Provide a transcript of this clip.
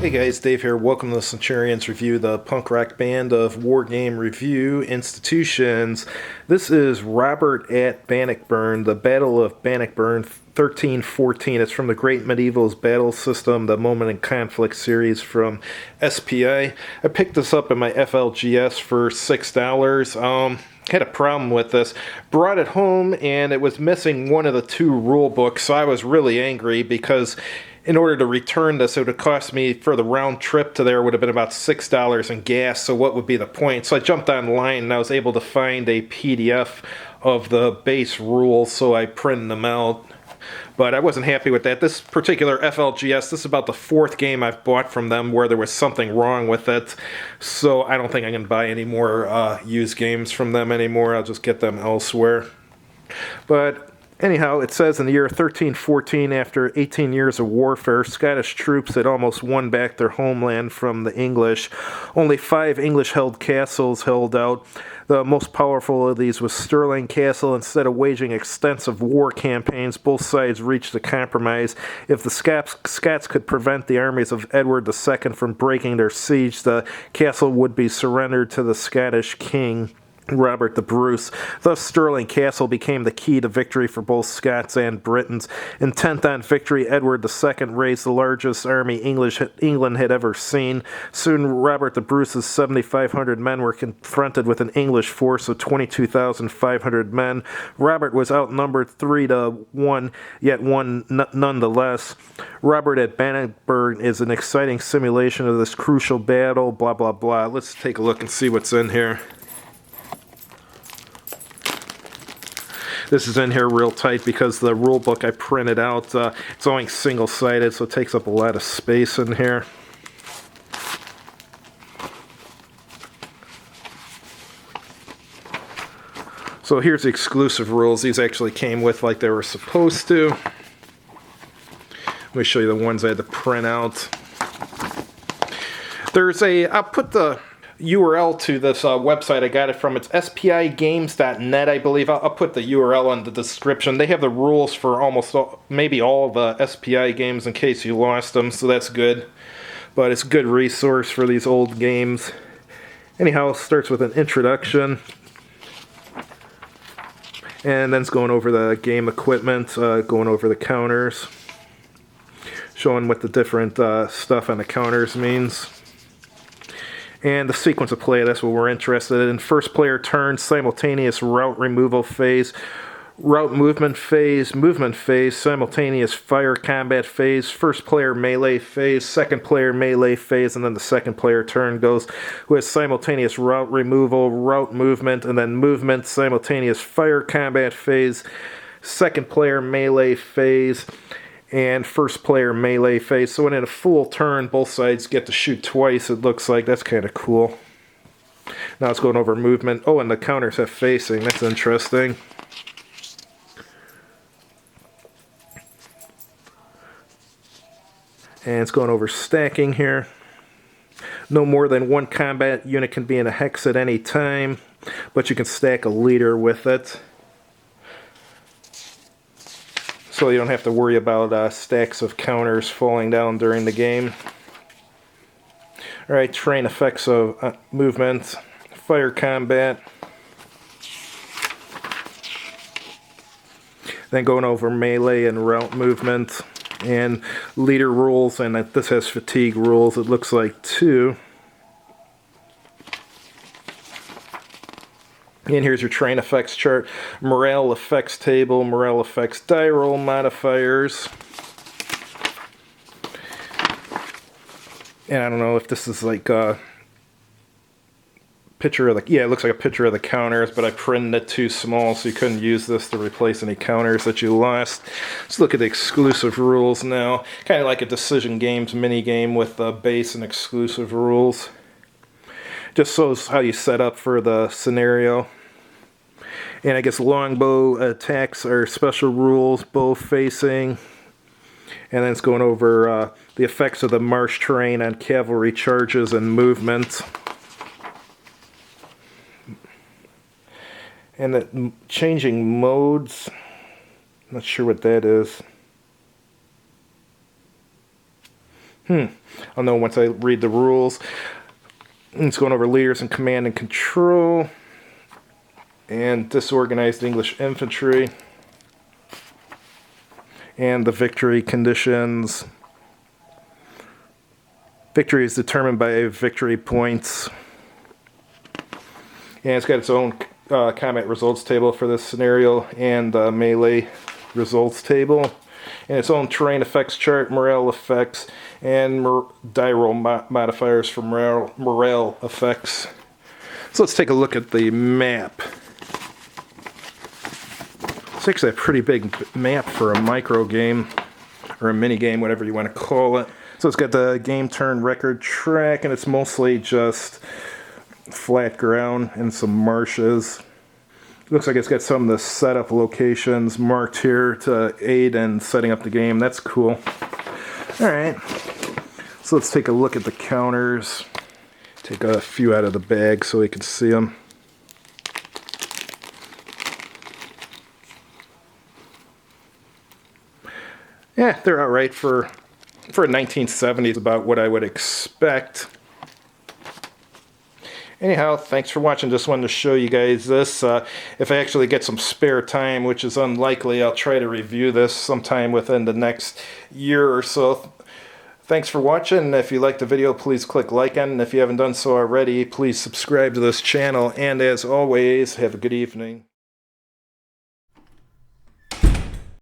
Hey guys, Dave here. Welcome to the Centurions Review, the punk rock band of wargame review institutions. This is Robert at Bannockburn, the Battle of Bannockburn 1314. It's from the Great Medieval's Battle System, the Moment in Conflict series from SPI. I picked this up in my FLGS for $6. Had a problem with this. Brought it home and it was missing one of the two rule books, so I was really angry because in order to return this, it would have cost me, for the round trip to there, would have been about $6 in gas, so what would be the point? So I jumped online and I was able to find a PDF of the base rules, so I printed them out. But I wasn't happy with that. This particular FLGS, this is about the fourth game I've bought from them where there was something wrong with it. So I don't think I can buy any more used games from them anymore. I'll just get them elsewhere. But anyhow, it says in the year 1314, after 18 years of warfare, Scottish troops had almost won back their homeland from the English. Only 5 English-held castles held out. The most powerful of these was Stirling Castle. Instead of waging extensive war campaigns, both sides reached a compromise. If the Scots could prevent the armies of Edward II from breaking their siege, the castle would be surrendered to the Scottish king, Robert the Bruce. Thus, Stirling Castle became the key to victory for both Scots and Britons. Intent on victory, Edward II raised the largest army England had ever seen. Soon, Robert the Bruce's 7,500 men were confronted with an English force of 22,500 men. Robert was outnumbered 3-1, yet won nonetheless. Robert at Bannockburn is an exciting simulation of this crucial battle, blah, blah, blah. Let's take a look and see what's in here. This is in here real tight because the rule book I printed out, it's only single-sided, so it takes up a lot of space in here. So here's the exclusive rules. These actually came with like they were supposed to. Let me show you the ones I had to print out. I'll put the URL to this website I got it from. It's spigames.net, I believe. I'll put the URL in the description. They have the rules for maybe all the SPI games in case you lost them, so that's good. But it's a good resource for these old games. Anyhow, it starts with an introduction. And then it's going over the game equipment, going over the counters, showing what the different stuff on the counters means. And the sequence of play, that's what we're interested in. First player turn, simultaneous route removal phase, route movement phase, simultaneous fire combat phase, first player melee phase, second player melee phase, and then the second player turn goes with simultaneous route removal, route movement, and then movement, simultaneous fire combat phase, second player melee phase, and first player melee phase. So in a full turn, both sides get to shoot twice, it looks like. That's kind of cool. Now it's going over movement. Oh, and the counters have facing. That's interesting. And it's going over stacking here. No more than one combat unit can be in a hex at any time, but you can stack a leader with it. So you don't have to worry about stacks of counters falling down during the game. Alright, terrain effects of movement, fire combat. Then going over melee and route movement. And leader rules, and this has fatigue rules, it looks like 2. And here's your terrain effects chart, morale effects table, morale effects die roll modifiers. And I don't know if this is like a picture of the, yeah, it looks like a picture of the counters, but I printed it too small, so you couldn't use this to replace any counters that you lost. Let's look at the exclusive rules now. Kind of like a Decision Games mini game with base and exclusive rules. Just shows how you set up for the scenario. And I guess longbow attacks are special rules, bow facing. And then it's going over the effects of the marsh terrain on cavalry charges and movement. And the changing modes, not sure what that is. I'll know once I read the rules. It's going over leaders in command and control. And disorganized English infantry. And the victory conditions. Victory is determined by victory points. And it's got its own combat results table for this scenario and melee results table. And its own terrain effects chart, morale effects, and die roll modifiers for morale effects. So let's take a look at the map. It's actually a pretty big map for a micro game, or a mini game, whatever you want to call it. So it's got the game turn record track, and it's mostly just flat ground and some marshes. Looks like it's got some of the setup locations marked here to aid in setting up the game. That's cool. Alright, so let's take a look at the counters. Take a few out of the bag so we can see them. Yeah, they're alright for 1970s, about what I would expect. Anyhow, thanks for watching. Just wanted to show you guys this. If I actually get some spare time, which is unlikely, I'll try to review this sometime within the next year or so. Thanks for watching. If you liked the video, please click like on it. And if you haven't done so already, please subscribe to this channel. And as always, have a good evening.